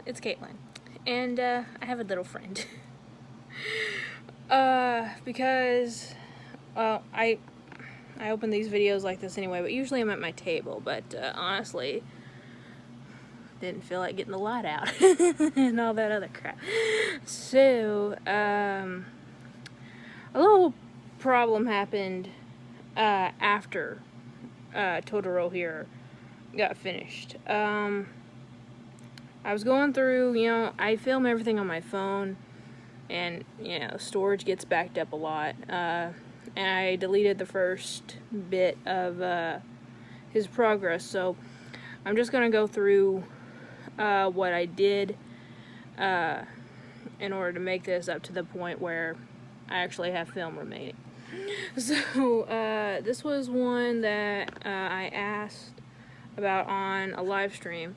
it's Caitlin, and I have a little friend. Because, well, I open these videos like this anyway, but usually I'm at my table, but honestly, didn't feel like getting the light out and all that other crap. So, a little problem happened after Totoro here got finished. I was going through, I film everything on my phone, and, storage gets backed up a lot, and I deleted the first bit of his progress, so I'm just going to go through what I did in order to make this up to the point where I actually have film remaining. So, this was one that I asked about on a live stream,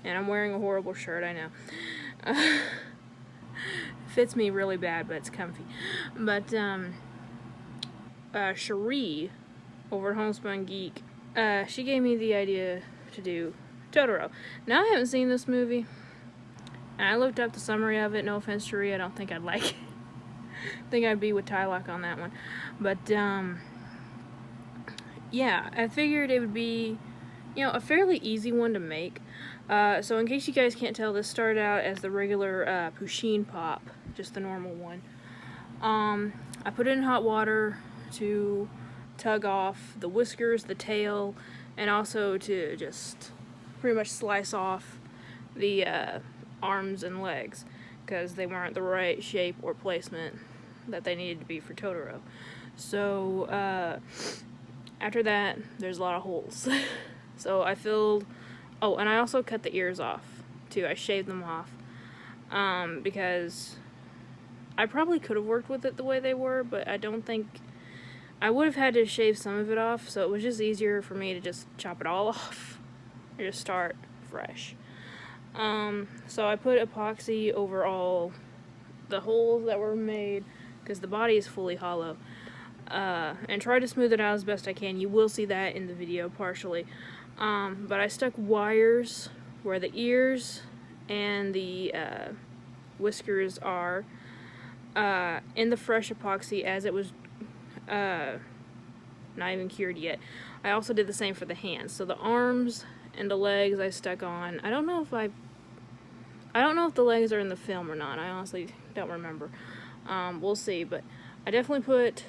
and I'm wearing a horrible shirt, I know. Fits me really bad, but it's comfy. But, Cherie, over at Homespun Geek, she gave me the idea to do Totoro. Now, I haven't seen this movie, and I looked up the summary of it. No offense, Cherie, I don't think I'd like it. I think I'd be with Tylock on that one. But, yeah, I figured it would be, a fairly easy one to make. So in case you guys can't tell, this started out as the regular Pusheen pop, just the normal one. I put it in hot water to tug off the whiskers, the tail, and also to just pretty much slice off the arms and legs, because they weren't the right shape or placement that they needed to be for Totoro. So after that, there's a lot of holes. So I filled... Oh, and I also cut the ears off, too. I shaved them off. Because I probably could have worked with it the way they were, but I don't think... I would have had to shave some of it off, so it was just easier for me to just chop it all off. Or just start fresh. So I put epoxy over all the holes that were made, because the body is fully hollow. And try to smooth it out as best I can. You will see that in the video partially. But I stuck wires where the ears and the whiskers are in the fresh epoxy as it was not even cured yet. I also did the same for the hands. So the arms and the legs I stuck on. I don't know if the legs are in the film or not. I honestly don't remember. We'll see, but I definitely put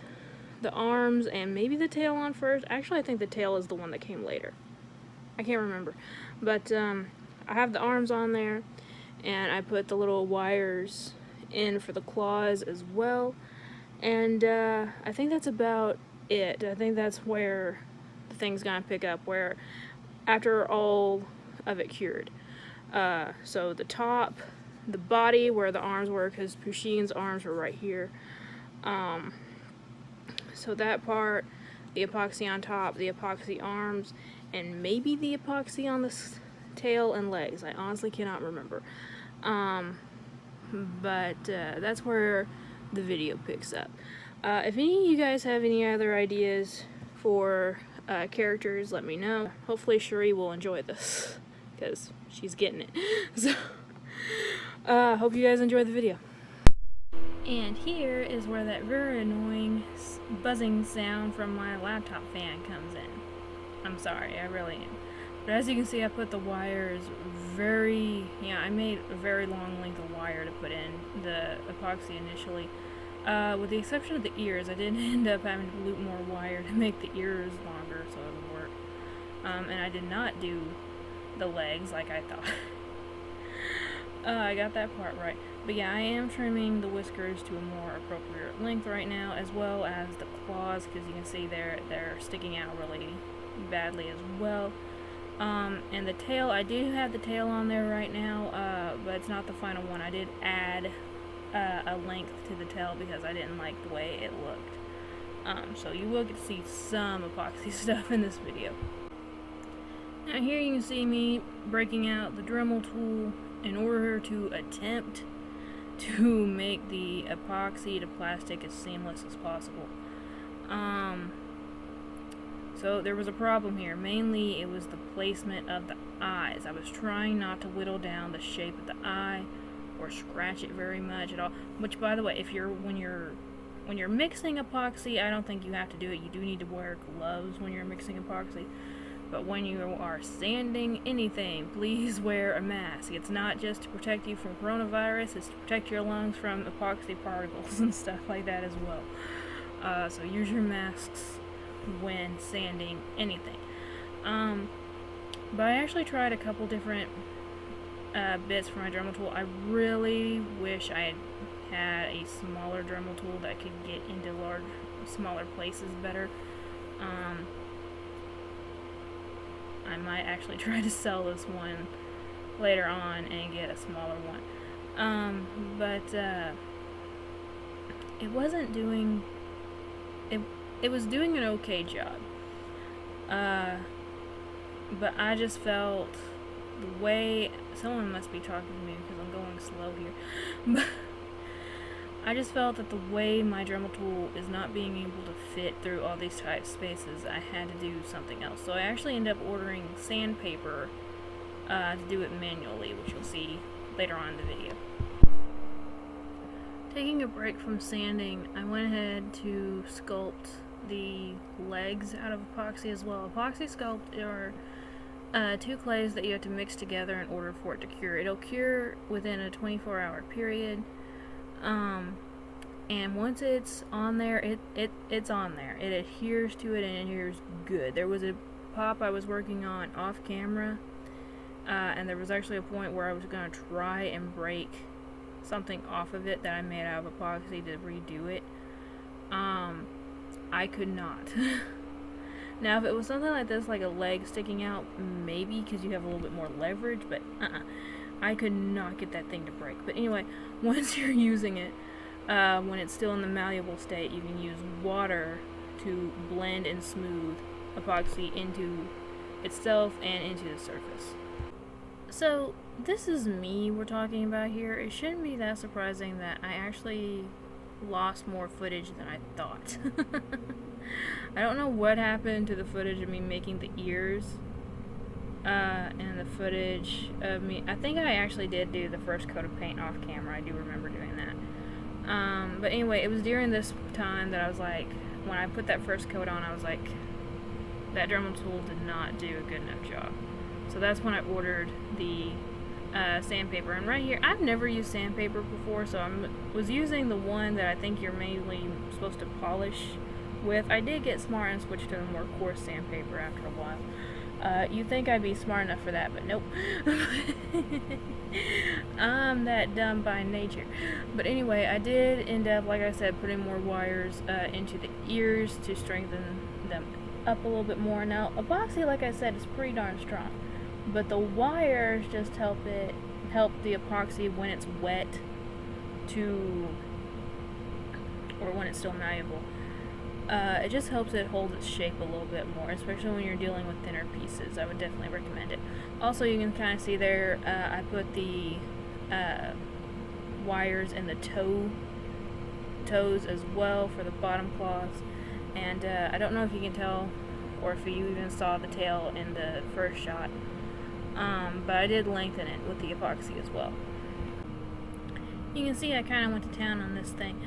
the arms and maybe the tail on first. Actually, I think the tail is the one that came later. I can't remember. But I have the arms on there, and I put the little wires in for the claws as well. And I think that's about it. I think that's where the thing's gonna pick up, where after all of it cured. So the top, the body, where the arms were, because Pusheen's arms were right here. So that part, the epoxy on top, the epoxy arms, and maybe the epoxy on the tail and legs. I honestly cannot remember. But that's where the video picks up. If any of you guys have any other ideas for characters, let me know. Hopefully Cherie will enjoy this, because she's getting it. So, hope you guys enjoy the video. And here is where that very annoying buzzing sound from my laptop fan comes in. I'm sorry, I really am. But as you can see, I put the wires I made a very long length of wire to put in the epoxy initially. With the exception of the ears, I did end up having to loop more wire to make the ears longer so it would work. And I did not do the legs like I thought. I got that part right. But yeah, I am trimming the whiskers to a more appropriate length right now, as well as the claws, because you can see they're sticking out really badly as well. And the tail, I do have the tail on there right now, but it's not the final one. I did add a length to the tail because I didn't like the way it looked. So you will get to see some epoxy stuff in this video. Now here you can see me breaking out the Dremel tool in order to attempt to make the epoxy to plastic as seamless as possible. So there was a problem here. Mainly it was the placement of the eyes. I was trying not to whittle down the shape of the eye or scratch it very much at all. Which, by the way, when you're mixing epoxy, I don't think you have to do it. You do need to wear gloves when you're mixing epoxy. But when you are sanding anything, please wear a mask. It's not just to protect you from coronavirus, it's to protect your lungs from epoxy particles and stuff like that as well. So use your masks when sanding anything. But I actually tried a couple different bits for my Dremel tool. I really wish I had a smaller Dremel tool that could get into smaller places better. I might actually try to sell this one later on and get a smaller one. But it wasn't doing it was doing an okay job. But I just felt the way someone must be talking to me because I'm going slow here. But I just felt that the way my Dremel tool is not being able to fit through all these tight spaces, I had to do something else. So I actually ended up ordering sandpaper to do it manually, which you'll see later on in the video. Taking a break from sanding, I went ahead to sculpt the legs out of epoxy as well. Epoxy Sculpt are two clays that you have to mix together in order for it to cure. It'll cure within a 24-hour period. And once it's on there, it's on there. It adheres to it and it adheres good. There was a pop I was working on off camera, and there was actually a point where I was going to try and break something off of it that I made out of epoxy to redo it. I could not. Now, if it was something like this, like a leg sticking out, maybe, because you have a little bit more leverage, but I could not get that thing to break. But anyway, once you're using it, when it's still in the malleable state, you can use water to blend and smooth epoxy into itself and into the surface. So, this is me we're talking about here. It shouldn't be that surprising that I actually lost more footage than I thought. I don't know what happened to the footage of me making the ears and the footage of me. I think I actually did do the first coat of paint off camera. I do remember doing that. But anyway, it was during this time that I was like, when I put that first coat on, I was like, that Dremel tool did not do a good enough job. So that's when I ordered the sandpaper. And right here, I've never used sandpaper before, so I was using the one that I think you're mainly supposed to polish with. I did get smart and switched to a more coarse sandpaper after a while. You'd think I'd be smart enough for that, but nope. I'm that dumb by nature. But anyway, I did end up, like I said, putting more wires into the ears to strengthen them up a little bit more. Now, epoxy, like I said, is pretty darn strong, but the wires just help the epoxy when it's wet or when it's still malleable. It just helps it hold its shape a little bit more, especially when you're dealing with thinner pieces. I would definitely recommend it. Also, you can kind of see there, I put the wires in the toes as well for the bottom cloths. And I don't know if you can tell or if you even saw the tail in the first shot, but I did lengthen it with the epoxy as well. You can see I kind of went to town on this thing.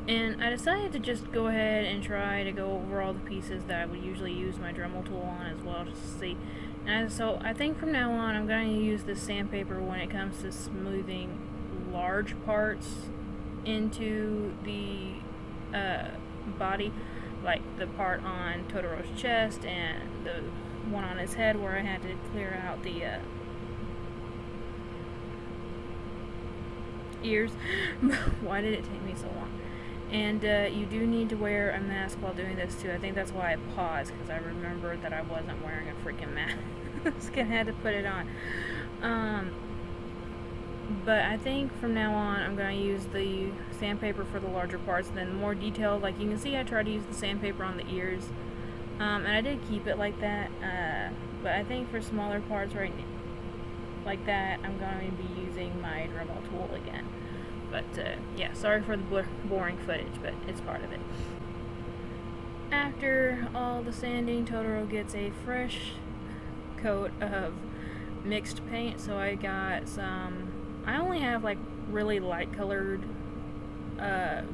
And I decided to just go ahead and try to go over all the pieces that I would usually use my Dremel tool on as well, just to see. And so I think from now on I'm going to use this sandpaper when it comes to smoothing large parts into the body, like the part on Totoro's chest and the one on his head where I had to clear out the ears. Why did it take me so long? And you do need to wear a mask while doing this too. I think that's why I paused, because I remembered that I wasn't wearing a freaking mask and had to put it on. But I think from now on I'm going to use the sandpaper for the larger parts, and then more detailed. Like you can see, I tried to use the sandpaper on the ears, and I did keep it like that. But I think for smaller parts right now, like that, I'm going to be using my Dremel tool again. But yeah, sorry for the boring footage, but it's part of it. after all the sanding, Totoro gets a fresh coat of mixed paint. So I got some, I only have like really light colored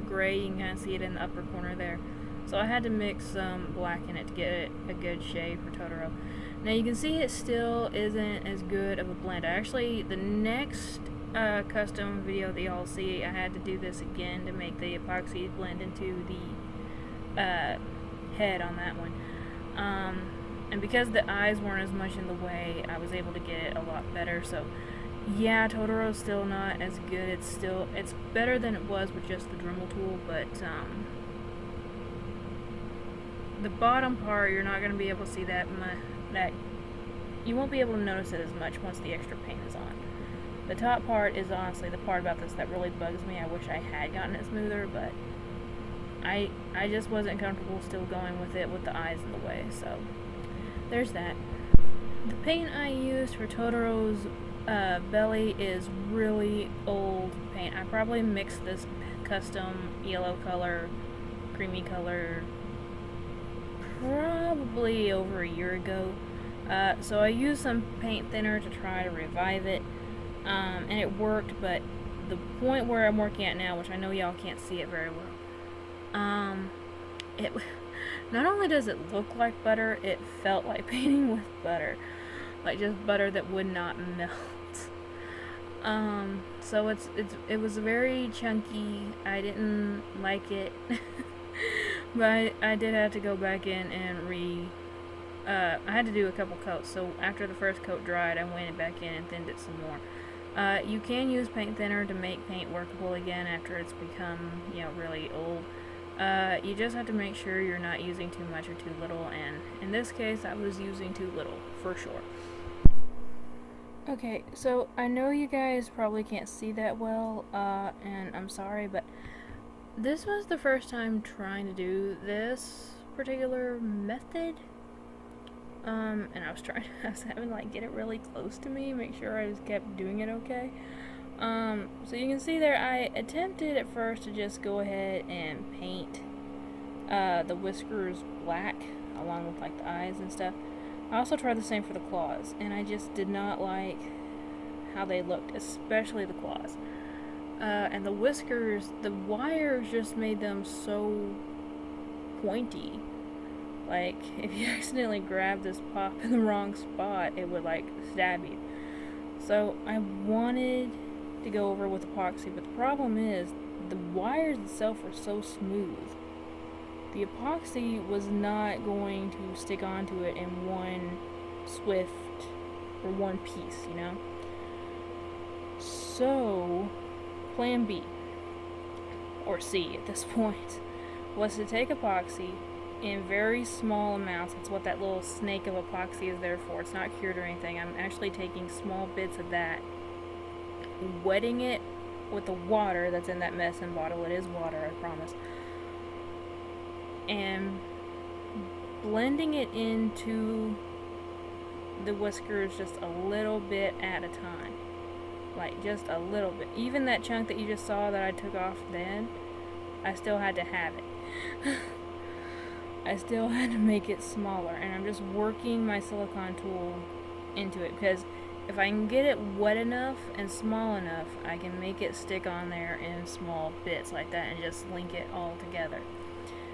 gray. You can kind of see it in the upper corner there. So I had to mix some black in it to get it a good shade for Totoro. Now you can see it still isn't as good of a blend. Actually, the next custom video that y'all see, I had to do this again to make the epoxy blend into the head on that one. And because the eyes weren't as much in the way, I was able to get it a lot better. So yeah, Totoro's still not as good. It's better than it was with just the Dremel tool, but the bottom part, you're not going to be able to see that you won't be able to notice it as much once the extra paint is on. The top part is honestly the part about this that really bugs me. I wish I had gotten it smoother, but I just wasn't comfortable still going with it with the eyes in the way, so there's that. The paint I used for Totoro's belly is really old paint. I probably mixed this custom yellow color, creamy color, probably over a year ago. So I used some paint thinner to try to revive it, and it worked, but the point where I'm working at now, which I know y'all can't see it very well, it not only does it look like butter, it felt like painting with butter, like just butter that would not melt. So it was very chunky. I didn't like it. But I did have to go back in and I had to do a couple coats. So after the first coat dried, I went back in and thinned it some more. You can use paint thinner to make paint workable again after it's become, really old. You just have to make sure you're not using too much or too little, and in this case, I was using too little, for sure. Okay, so I know you guys probably can't see that well, and I'm sorry, but this was the first time trying to do this particular method, and I was having to get it really close to me, make sure I just kept doing it okay. So you can see there, I attempted at first to just go ahead and paint the whiskers black, along with the eyes and stuff. I also tried the same for the claws, and I just did not like how they looked, especially the claws. And the whiskers, the wires just made them so pointy. Like, if you accidentally grab this pop in the wrong spot, it would stab you. So I wanted to go over with epoxy, but the problem is the wires itself are so smooth. The epoxy was not going to stick onto it in one swift or one piece, So plan B, or C at this point, was to take epoxy in very small amounts. That's what that little snake of epoxy is there for. It's not cured or anything. I'm actually taking small bits of that, wetting it with the water that's in that medicine bottle. It is water, I promise. And blending it into the whiskers just a little bit at a time. Just a little bit. Even that chunk that you just saw that I took off then, I still had to have it. I still had to make it smaller, and I'm just working my silicone tool into it, because if I can get it wet enough and small enough, I can make it stick on there in small bits like that and just link it all together.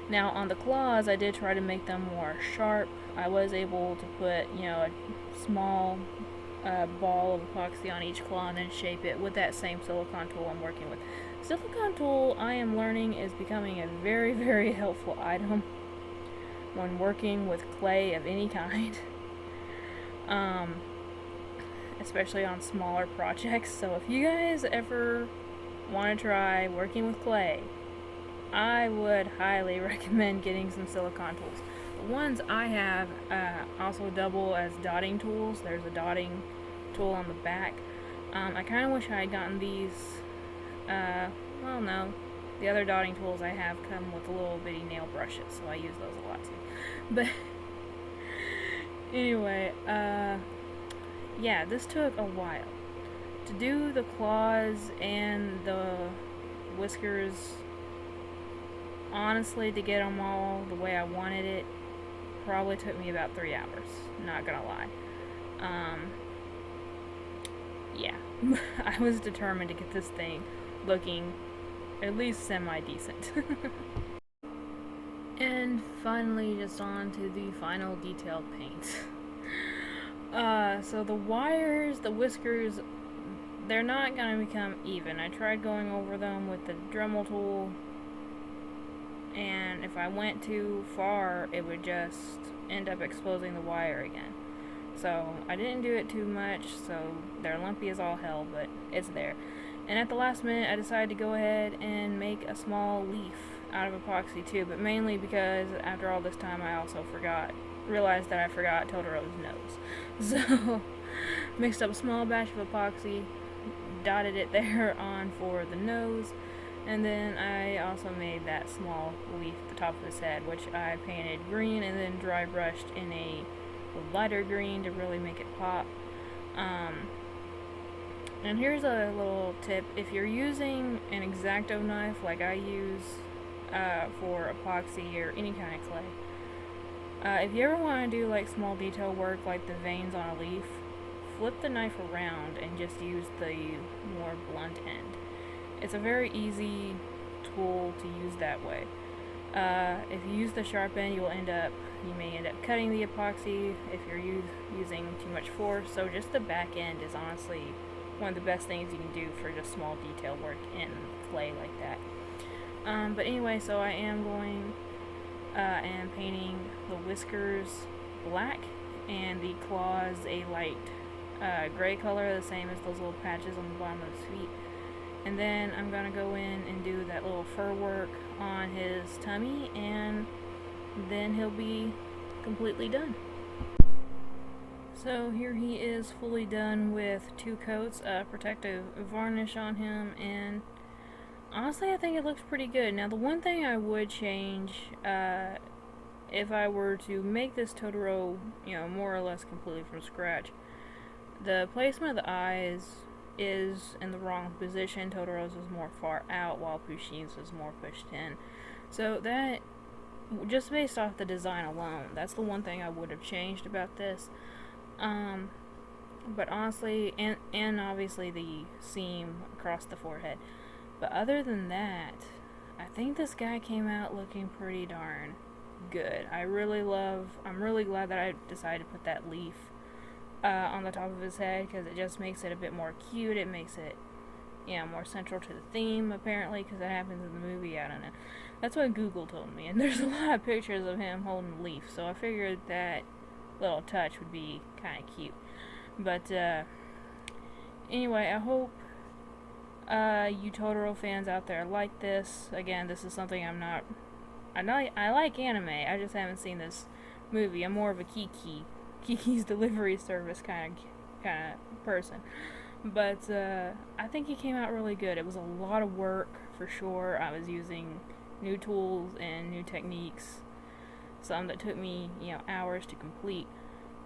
Now on the claws, I did try to make them more sharp. I was able to put, a small ball of epoxy on each claw and then shape it with that same silicone tool I'm working with. Silicone tool, I am learning, is becoming a very, very helpful item when working with clay of any kind. Especially on smaller projects. So if you guys ever want to try working with clay, I would highly recommend getting some silicone tools. The ones I have also double as dotting tools. There's a dotting tool on the back. I kind of wish I had gotten these. Well, no. The other dotting tools I have come with little bitty nail brushes, so I use those a lot too. But anyway, yeah, this took a while. To do the claws and the whiskers honestly, to get them all the way I wanted it, probably took me about 3 hours. Not gonna lie. Yeah. I was determined to get this thing looking at least semi-decent. And finally, just on to the final detailed paint. So the wires, the whiskers, they're not gonna become even. I tried going over them with the Dremel tool, and if I went too far, it would just end up exposing the wire again. So I didn't do it too much, so they're lumpy as all hell, but it's there. And at the last minute, I decided to go ahead and make a small leaf out of epoxy too, but mainly because after all this time I also realized that I forgot Totoro's nose. So, mixed up a small batch of epoxy, dotted it there on for the nose, and then I also made that small leaf at the top of his head, which I painted green and then dry brushed in a lighter green to really make it pop. And here's a little tip: if you're using an X-Acto knife like I use for epoxy or any kind of clay, if you ever want to do like small detail work like the veins on a leaf, flip the knife around and just use the more blunt end. It's a very easy tool to use that way. If you use the sharp end, you may end up cutting the epoxy if you're using too much force. So just the back end is honestly one of the best things you can do for just small detail work in clay like that. But anyway, so I am going and painting the whiskers black and the claws a light gray color, the same as those little patches on the bottom of his feet. And then I'm gonna go in and do that little fur work on his tummy, and then he'll be completely done. So here he is fully done with 2 coats of protective varnish on him, and honestly I think it looks pretty good. Now the one thing I would change if I were to make this Totoro, more or less completely from scratch, the placement of the eyes is in the wrong position. Totoro's is more far out while Pushin's is more pushed in. So that, just based off the design alone, that's the one thing I would have changed about this. But honestly, and obviously the seam across the forehead. But other than that, I think this guy came out looking pretty darn good. I'm really glad that I decided to put that leaf on the top of his head, because it just makes it a bit more cute. It makes it, more central to the theme, apparently, because that happens in the movie. I don't know. That's what Google told me, and there's a lot of pictures of him holding a leaf, so I figured that little touch would be kind of cute. But anyway, I hope you Totoro fans out there like this. Again, this is something I like anime, I just haven't seen this movie. I'm more of a Kiki's Delivery Service kind of person. But I think it came out really good. It was a lot of work for sure. I was using new tools and new techniques, some that took me hours to complete.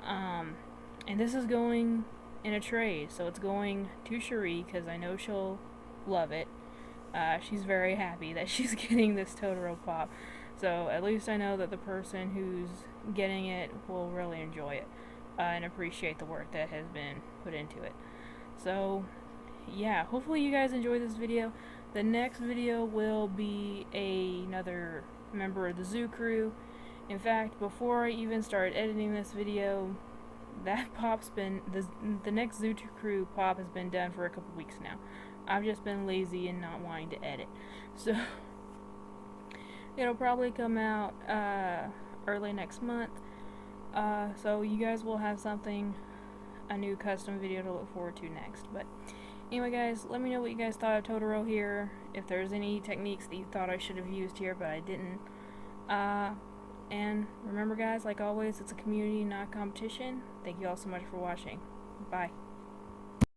And this is going in a tray, so it's going to Cherie because I know she'll love it. She's very happy that she's getting this Totoro pop, so at least I know that the person who's getting it will really enjoy it and appreciate the work that has been put into it. So yeah, hopefully you guys enjoy this video. The next video will be another member of the zoo crew. In fact, before I even started editing this video, that pop's been the next zoo crew pop has been done for a couple weeks now. I've just been lazy and not wanting to edit, so it'll probably come out early next month. So you guys will have a new custom video to look forward to next. But anyway, guys, let me know what you guys thought of Totoro here. If there's any techniques that you thought I should have used here but I didn't. And remember, guys, like always, it's a community, not competition. Thank you all so much for watching. Bye.